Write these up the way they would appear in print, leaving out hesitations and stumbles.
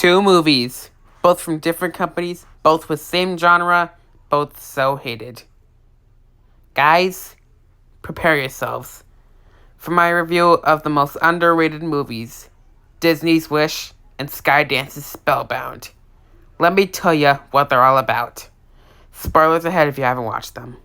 Two movies, both from different companies, both with same genre, both so hated. Guys, prepare yourselves for my review of the most underrated movies, Disney's Wish and Skydance's Spellbound. Let me tell you what they're all about. Spoilers ahead if you haven't watched them.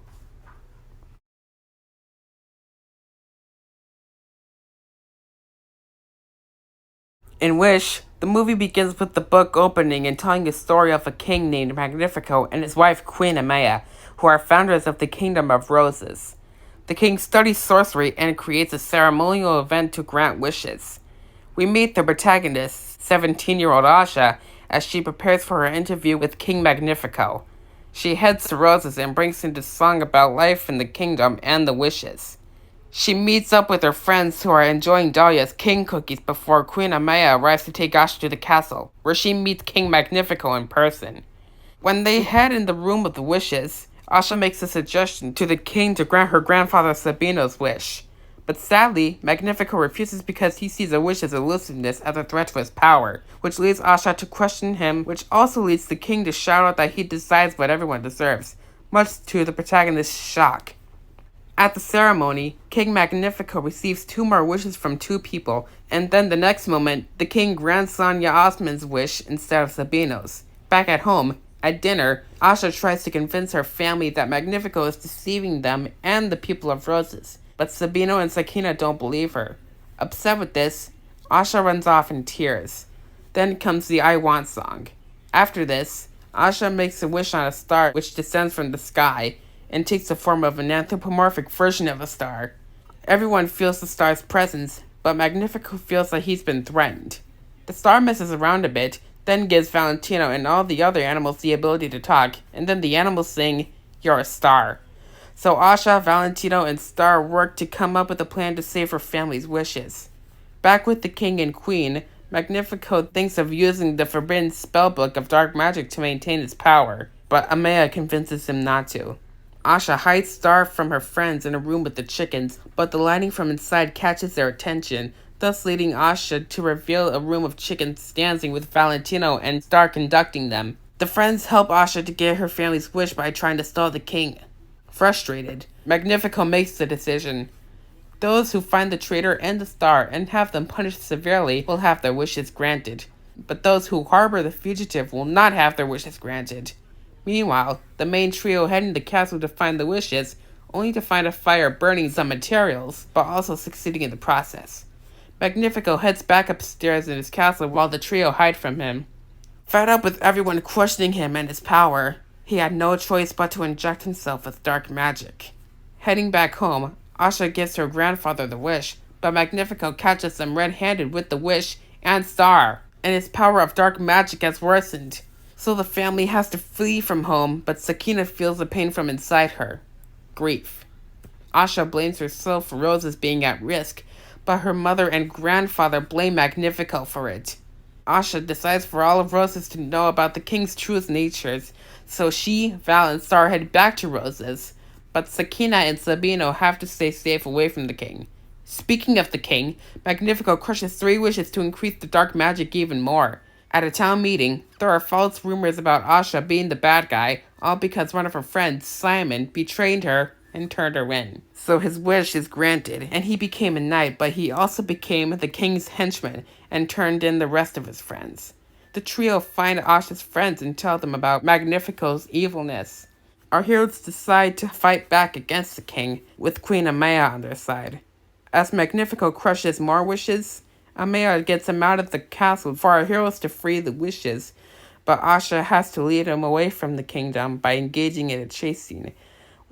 In Wish, the movie begins with the book opening and telling a story of a king named Magnifico and his wife Queen Amaya, who are founders of the Kingdom of Roses. The king studies sorcery and creates a ceremonial event to grant wishes. We meet the protagonist, 17-year-old Asha, as she prepares for her interview with King Magnifico. She heads to Roses and brings him to song about life in the kingdom and the wishes. She meets up with her friends who are enjoying Dahlia's king cookies before Queen Amaya arrives to take Asha to the castle, where she meets King Magnifico in person. When they head in the room of the wishes, Asha makes a suggestion to the king to grant her grandfather Sabino's wish. But sadly, Magnifico refuses because he sees a wish's elusiveness as a threat to his power, which leads Asha to question him, which also leads the king to shout out that he decides what everyone deserves, much to the protagonist's shock. At the ceremony, King Magnifico receives two more wishes from two people, and then the next moment, the king grants Sonia Osman's wish instead of Sabino's. Back at home, at dinner, Asha tries to convince her family that Magnifico is deceiving them and the people of Roses, but Sabino and Sakina don't believe her. Upset with this, Asha runs off in tears. Then comes the I Want song. After this, Asha makes a wish on a star which descends from the sky, and takes the form of an anthropomorphic version of a star. Everyone feels the star's presence, but Magnifico feels that he's been threatened. The star messes around a bit, then gives Valentino and all the other animals the ability to talk, and then the animals sing, "You're a star." So Asha, Valentino, and Star work to come up with a plan to save her family's wishes. Back with the king and queen, Magnifico thinks of using the forbidden spellbook of dark magic to maintain his power, but Amaya convinces him not to. Asha hides Star from her friends in a room with the chickens, but the lighting from inside catches their attention, thus leading Asha to reveal a room of chickens dancing with Valentino and Star conducting them. The friends help Asha to get her family's wish by trying to stall the king. Frustrated, Magnifico makes the decision. Those who find the traitor and the star and have them punished severely will have their wishes granted, but those who harbor the fugitive will not have their wishes granted. Meanwhile, the main trio head into the castle to find the wishes, only to find a fire burning some materials, but also succeeding in the process. Magnifico heads back upstairs in his castle while the trio hide from him. Fed up with everyone questioning him and his power, he had no choice but to inject himself with dark magic. Heading back home, Asha gives her grandfather the wish, but Magnifico catches them red-handed with the wish and Star, and his power of dark magic has worsened. So the family has to flee from home, but Sakina feels the pain from inside her. Grief. Asha blames herself for Roses being at risk, but her mother and grandfather blame Magnifico for it. Asha decides for all of Roses to know about the king's true natures, so she, Val, and Star head back to Roses, but Sakina and Sabino have to stay safe away from the king. Speaking of the king, Magnifico crushes 3 wishes to increase the dark magic even more. At a town meeting, there are false rumors about Asha being the bad guy, all because one of her friends, Simon, betrayed her and turned her in. So his wish is granted, and he became a knight, but he also became the king's henchman and turned in the rest of his friends. The trio find Asha's friends and tell them about Magnifico's evilness. Our heroes decide to fight back against the king, with Queen Amaya on their side. As Magnifico crushes more wishes, Amaya gets him out of the castle for our heroes to free the wishes, but Asha has to lead him away from the kingdom by engaging in a chase scene.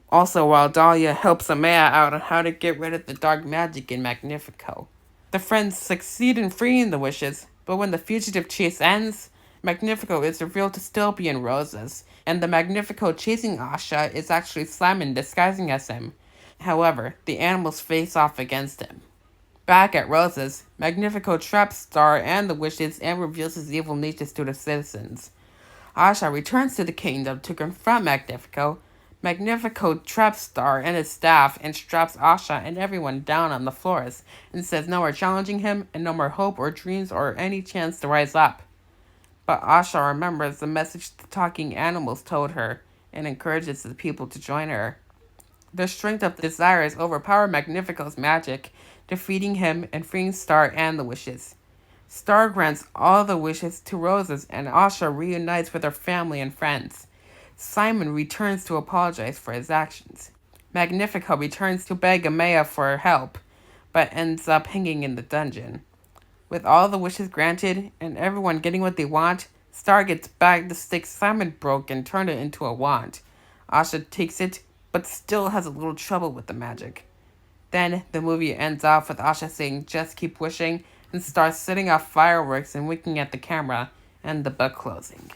Also, while Dahlia helps Amaya out on how to get rid of the dark magic in Magnifico. The friends succeed in freeing the wishes, but when the fugitive chase ends, Magnifico is revealed to still be in Roses, and the Magnifico chasing Asha is actually Simon disguising as him. However, the animals face off against him. Back at Roses, Magnifico traps Star and the wishes and reveals his evil natures to the citizens. Asha returns to the kingdom to confront Magnifico. Magnifico traps Star and his staff and straps Asha and everyone down on the floors and says no more challenging him and no more hope or dreams or any chance to rise up. But Asha remembers the message the talking animals told her and encourages the people to join her. The strength of desires overpower Magnifico's magic, defeating him and freeing Star and the wishes. Star grants all the wishes to Roses, and Asha reunites with her family and friends. Simon returns to apologize for his actions. Magnifico returns to beg Amaya for help, but ends up hanging in the dungeon. With all the wishes granted and everyone getting what they want, Star gets back the stick Simon broke and turned it into a wand. Asha takes it, but still has a little trouble with the magic. Then the movie ends off with Asha saying just keep wishing and Star setting off fireworks and winking at the camera, and the book closing.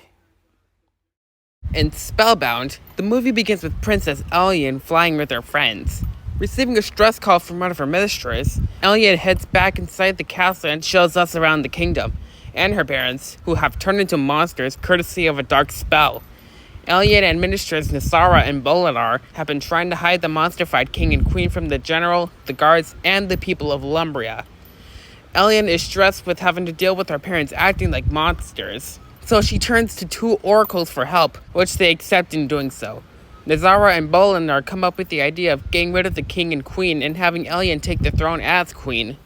In Spellbound, the movie begins with Princess Elian flying with her friends. Receiving a stress call from one of her ministers, Elian heads back inside the castle and shows us around the kingdom, and her parents, who have turned into monsters courtesy of a dark spell. Elian and ministers Nisara and Bolinar have been trying to hide the monster-fied king and queen from the general, the guards, and the people of Lumbria. Elian is stressed with having to deal with her parents acting like monsters, so she turns to two oracles for help, which they accept in doing so. Nizara and Bolinar come up with the idea of getting rid of the king and queen and having Elian take the throne as queen.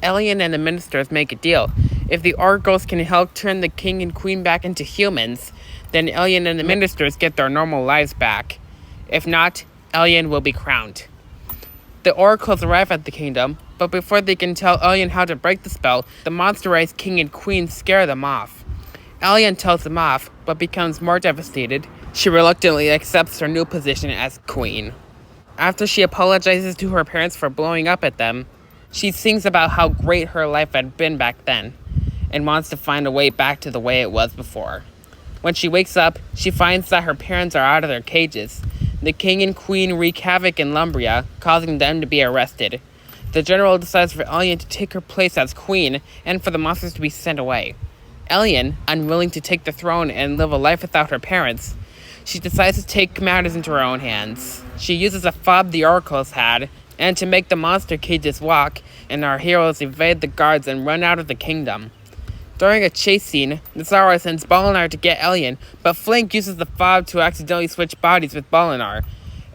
Elian and the ministers make a deal. If the oracles can help turn the king and queen back into humans, then Elian and the ministers get their normal lives back. If not, Elian will be crowned. The oracles arrive at the kingdom, but before they can tell Elian how to break the spell, the monsterized king and queen scare them off. Elian tells them off, but becomes more devastated. She reluctantly accepts her new position as queen. After she apologizes to her parents for blowing up at them, she sings about how great her life had been back then, and wants to find a way back to the way it was before. When she wakes up, she finds that her parents are out of their cages. The king and queen wreak havoc in Lumbria, causing them to be arrested. The general decides for Elian to take her place as queen, and for the monsters to be sent away. Elian, unwilling to take the throne and live a life without her parents, she decides to take matters into her own hands. She uses a fob the oracles had, and to make the monster cages walk, and our heroes evade the guards and run out of the kingdom. During a chase scene, Nizara sends Bolinar to get Elian, but Flank uses the fob to accidentally switch bodies with Bolinar.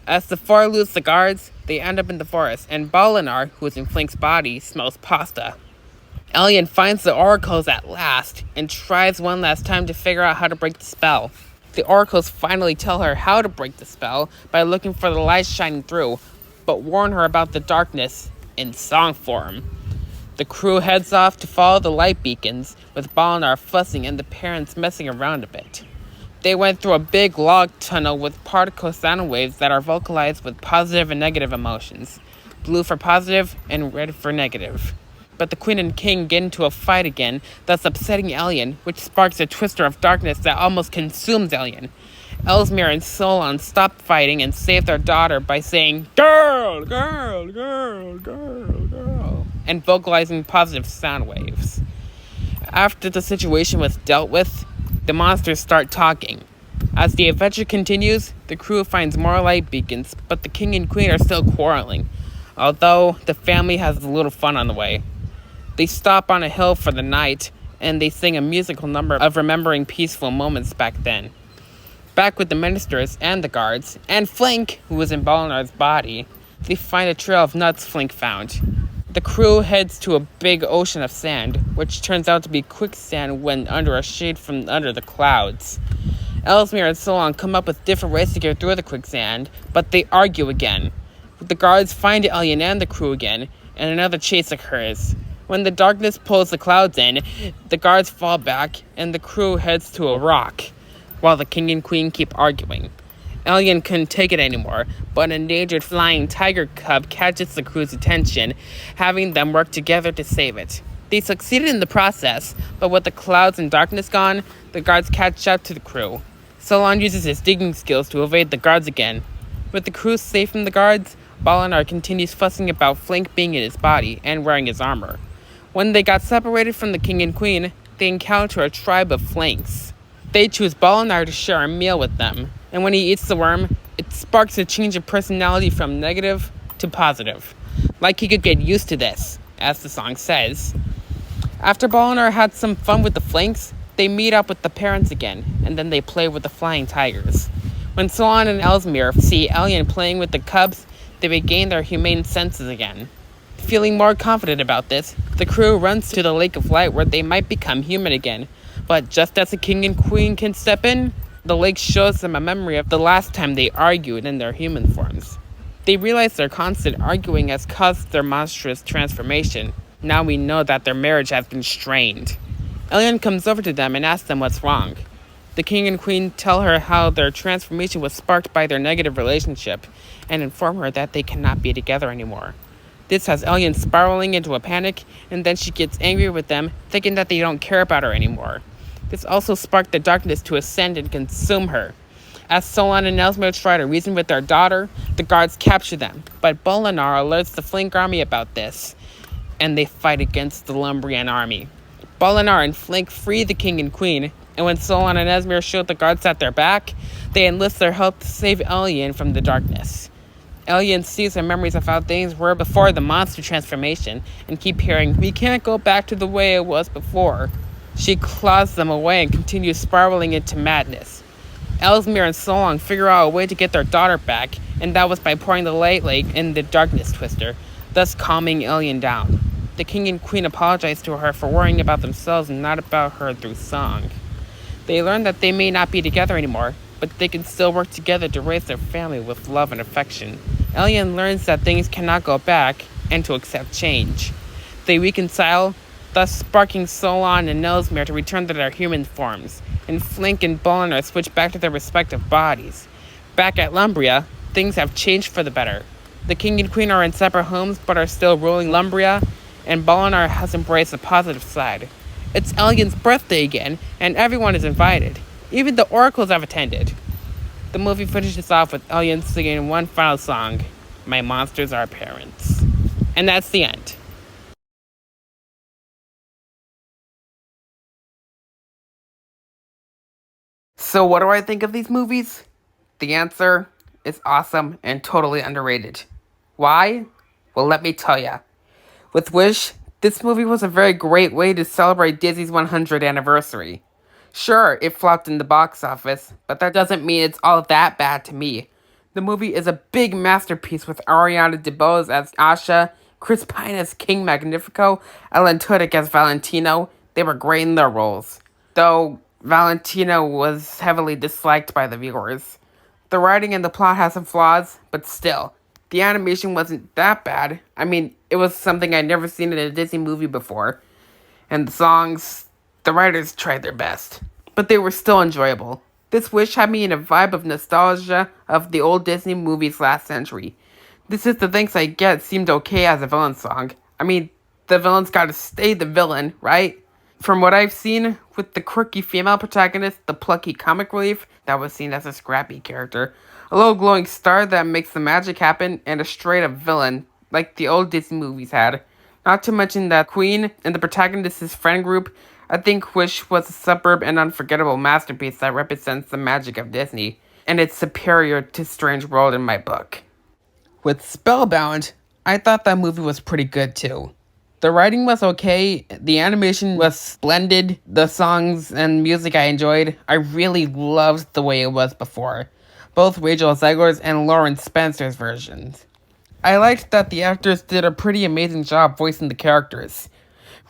As the four lose the guards, they end up in the forest, and Bolinar, who is in Flank's body, smells pasta. Elian finds the oracles at last, and tries one last time to figure out how to break the spell. The oracles finally tell her how to break the spell by looking for the light shining through, but warn her about the darkness in song form. The crew heads off to follow the light beacons, with Bolinar fussing and the parents messing around a bit. They went through a big log tunnel with particle sound waves that are vocalized with positive and negative emotions. Blue for positive and red for negative. But the queen and king get into a fight again, thus upsetting Elian, which sparks a twister of darkness that almost consumes Elian. Ellesmere and Solon stop fighting and save their daughter by saying, "Girl, girl, girl, girl, girl," and vocalizing positive sound waves. After the situation was dealt with, the monsters start talking. As the adventure continues, the crew finds more light beacons, but the king and queen are still quarreling, although the family has a little fun on the way. They stop on a hill for the night, and they sing a musical number of remembering peaceful moments back then. Back with the ministers and the guards, and Flank, who was in Bolinar's body, they find a trail of nuts Flank found. The crew heads to a big ocean of sand, which turns out to be quicksand when under a shade from under the clouds. Ellesmere and Solon come up with different ways to get through the quicksand, but they argue again. The guards find Elian and the crew again, and another chase occurs. When the darkness pulls the clouds in, the guards fall back, and the crew heads to a rock, while the king and queen keep arguing. Elian couldn't take it anymore, but an endangered flying tiger cub catches the crew's attention, having them work together to save it. They succeeded in the process, but with the clouds and darkness gone, the guards catch up to the crew. Solon uses his digging skills to evade the guards again. With the crew safe from the guards, Bolinar continues fussing about Flank being in his body and wearing his armor. When they got separated from the king and queen, they encounter a tribe of Flanks. They choose Bolinar to share a meal with them, and when he eats the worm, it sparks a change of personality from negative to positive. Like he could get used to this, as the song says. After Bolinar had some fun with the Flanks, They meet up with the parents again, and then they play with the flying tigers. When Solon and Ellesmere see Elliot playing with the cubs, they regain their humane senses again. Feeling more confident about this, the crew runs to the Lake of Light where they might become human again. But just as the king and queen can step in, the lake shows them a memory of the last time they argued in their human forms. They realize their constant arguing has caused their monstrous transformation. Now we know that their marriage has been strained. Elian comes over to them and asks them what's wrong. The king and queen tell her how their transformation was sparked by their negative relationship and inform her that they cannot be together anymore. This has Elian spiraling into a panic, and then she gets angry with them, thinking that they don't care about her anymore. This also sparked the darkness to ascend and consume her. As Solon and Ellesmere try to reason with their daughter, the guards capture them, but Bolinar alerts the Flink army about this, and they fight against the Lumbrian army. Bolinar and Flink free the king and queen, and when Solon and Ellesmere show the guards at their back, they enlist their help to save Elian from the darkness. Elian sees her memories of how things were before the monster transformation, and keep hearing, "We can't go back to the way it was before." She claws them away and continues spiraling into madness. Ellesmere and Solon figure out a way to get their daughter back, and that was by pouring the light lake in the darkness twister, thus calming Elian down. The king and queen apologize to her for worrying about themselves and not about her through song. They learn that they may not be together anymore, but they can still work together to raise their family with love and affection. Elian learns that things cannot go back and to accept change. They reconcile, thus sparking Solon and Ellesmere to return to their human forms, and Flink and Bolinar switch back to their respective bodies. Back at Lumbria, things have changed for the better. The king and queen are in separate homes but are still ruling Lumbria, and Bolinar has embraced the positive side. It's Elian's birthday again, and everyone is invited. Even the oracles have attended. The movie finishes off with Elian singing one final song, "My Monsters Are Parents." And that's the end. So what do I think of these movies? The answer is awesome and totally underrated. Why? Well, let me tell ya. With Wish, this movie was a very great way to celebrate Disney's 100th anniversary. Sure, it flopped in the box office, but that doesn't mean it's all that bad to me. The movie is a big masterpiece with Ariana DeBose as Asha, Chris Pine as King Magnifico, Alan Tudyk as Valentino. They were great in their roles. Though Valentino was heavily disliked by the viewers. The writing and the plot has some flaws, but still, the animation wasn't that bad. I mean, it was something I'd never seen in a Disney movie before. And the songs, the writers tried their best. But they were still enjoyable. This Wish had me in a vibe of nostalgia of the old Disney movies last century. This Is the Thanks I Get seemed okay as a villain song. I mean, the villain's gotta stay the villain, right? From what I've seen, with the quirky female protagonist, the plucky comic relief that was seen as a scrappy character, a little glowing star that makes the magic happen, and a straight-up villain, like the old Disney movies had. Not to mention that Queen and the protagonist's friend group, I think Wish was a superb and unforgettable masterpiece that represents the magic of Disney, and it's superior to Strange World in my book. With Spellbound, I thought that movie was pretty good too. The writing was okay, the animation was splendid, the songs and music I enjoyed. I really loved the way it was before. Both Rachel Zegler's and Lauren Spencer's versions. I liked that the actors did a pretty amazing job voicing the characters.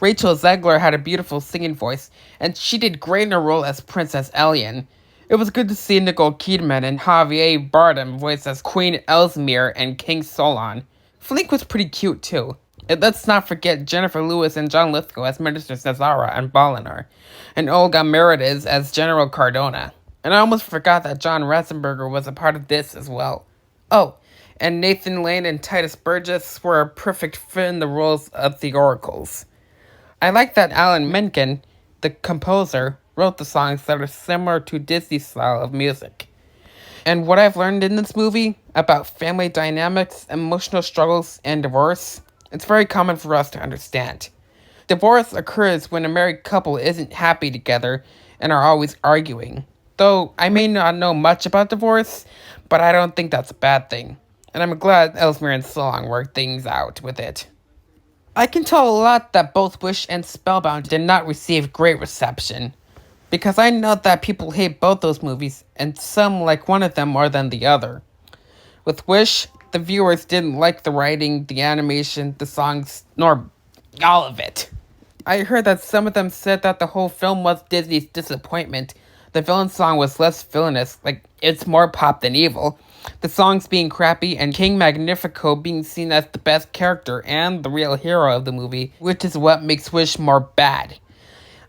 Rachel Zegler had a beautiful singing voice, and she did great in her role as Princess Elian. It was good to see Nicole Kidman and Javier Bardem voiced as Queen Ellesmere and King Solon. Flink was pretty cute too. And let's not forget Jennifer Lewis and John Lithgow as Minister Cesara and Bolinar, and Olga Merediz as General Cardona. And I almost forgot that John Ratzenberger was a part of this as well. Oh, and Nathan Lane and Titus Burgess were a perfect fit in the roles of the oracles. I like that Alan Menken, the composer, wrote the songs that are similar to Disney's style of music. And what I've learned in this movie about family dynamics, emotional struggles, and divorce, it's very common for us to understand. Divorce occurs when a married couple isn't happy together and are always arguing. Though I may not know much about divorce, but I don't think that's a bad thing. And I'm glad Ellesmere and Solon worked things out with it. I can tell a lot that both Wish and Spellbound did not receive great reception. because I know that people hate both those movies, and some like one of them more than the other. With Wish, the viewers didn't like the writing, the animation, the songs, nor all of it. I heard that some of them said that the whole film was Disney's disappointment. The villain song was less villainous, like it's more pop than evil. The songs being crappy and King Magnifico being seen as the best character and the real hero of the movie, which is what makes Wish more bad.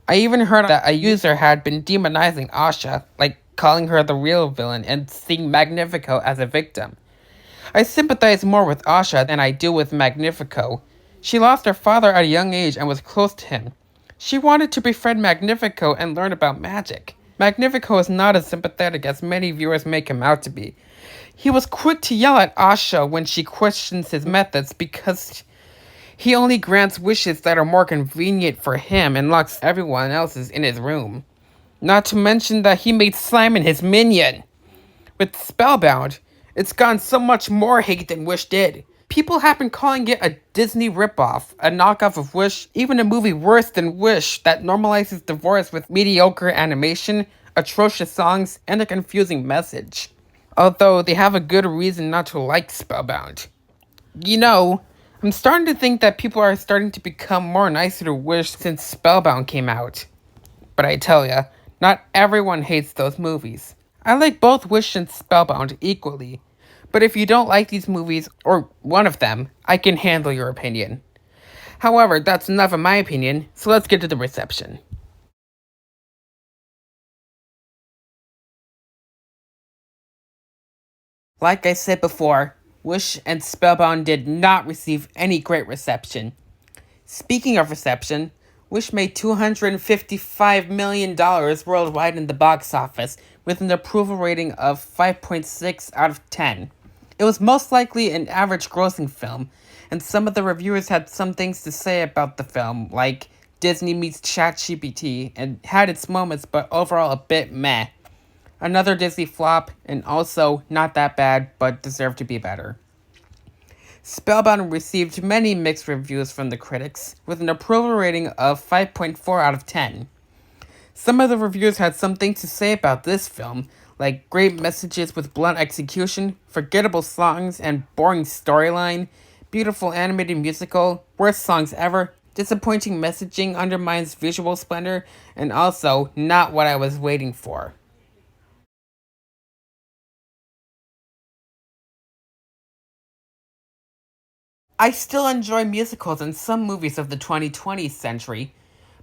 I even heard that a user had been demonizing Asha, like calling her the real villain and seeing Magnifico as a victim. I sympathize more with Asha than I do with Magnifico. She lost her father at a young age and was close to him. She wanted to befriend Magnifico and learn about magic. Magnifico is not as sympathetic as many viewers make him out to be. He was quick to yell at Asha when she questions his methods because he only grants wishes that are more convenient for him and locks everyone else's in his room. Not to mention that he made Simon his minion. With Spellbound, it's gotten so much more hate than Wish did. People have been calling it a Disney ripoff, a knockoff of Wish, even a movie worse than Wish that normalizes divorce with mediocre animation, atrocious songs, and a confusing message. Although they have a good reason not to like Spellbound. You know, I'm starting to think that people are starting to become more nicer to Wish since Spellbound came out. But I tell ya, not everyone hates those movies. I like both Wish and Spellbound equally. But if you don't like these movies, or one of them, I can handle your opinion. However, that's enough of my opinion, so let's get to the reception. Like I said before, Wish and Spellbound did not receive any great reception. Speaking of reception, Wish made $255 million worldwide in the box office with an approval rating of 5.6 out of 10. It was most likely an average grossing film, and some of the reviewers had some things to say about the film, like Disney meets ChatGPT, and had its moments but overall a bit meh. Another Disney flop, and also not that bad but deserved to be better. Spellbound received many mixed reviews from the critics, with an approval rating of 5.4 out of 10. Some of the reviewers had something to say about this film, like great messages with blunt execution, forgettable songs and boring storyline, beautiful animated musical, worst songs ever, disappointing messaging undermines visual splendor, and also not what I was waiting for. I still enjoy musicals in some movies of the 2020th century,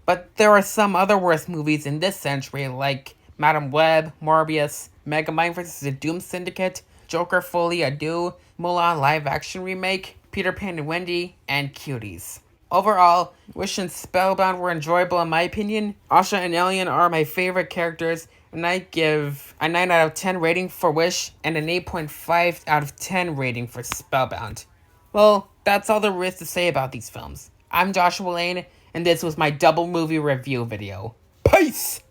but there are some other worse movies in this century like Madam Web, Morbius, Megamind vs. the Doom Syndicate, Joker Folie à Deux, Mulan live action remake, Peter Pan and Wendy, and Cuties. Overall, Wish and Spellbound were enjoyable in my opinion. Asha and Alien are my favorite characters, and I give a 9 out of 10 rating for Wish and an 8.5 out of 10 rating for Spellbound. Well, that's all there is to say about these films. I'm Joshua Lane, and this was my double movie review video. Peace!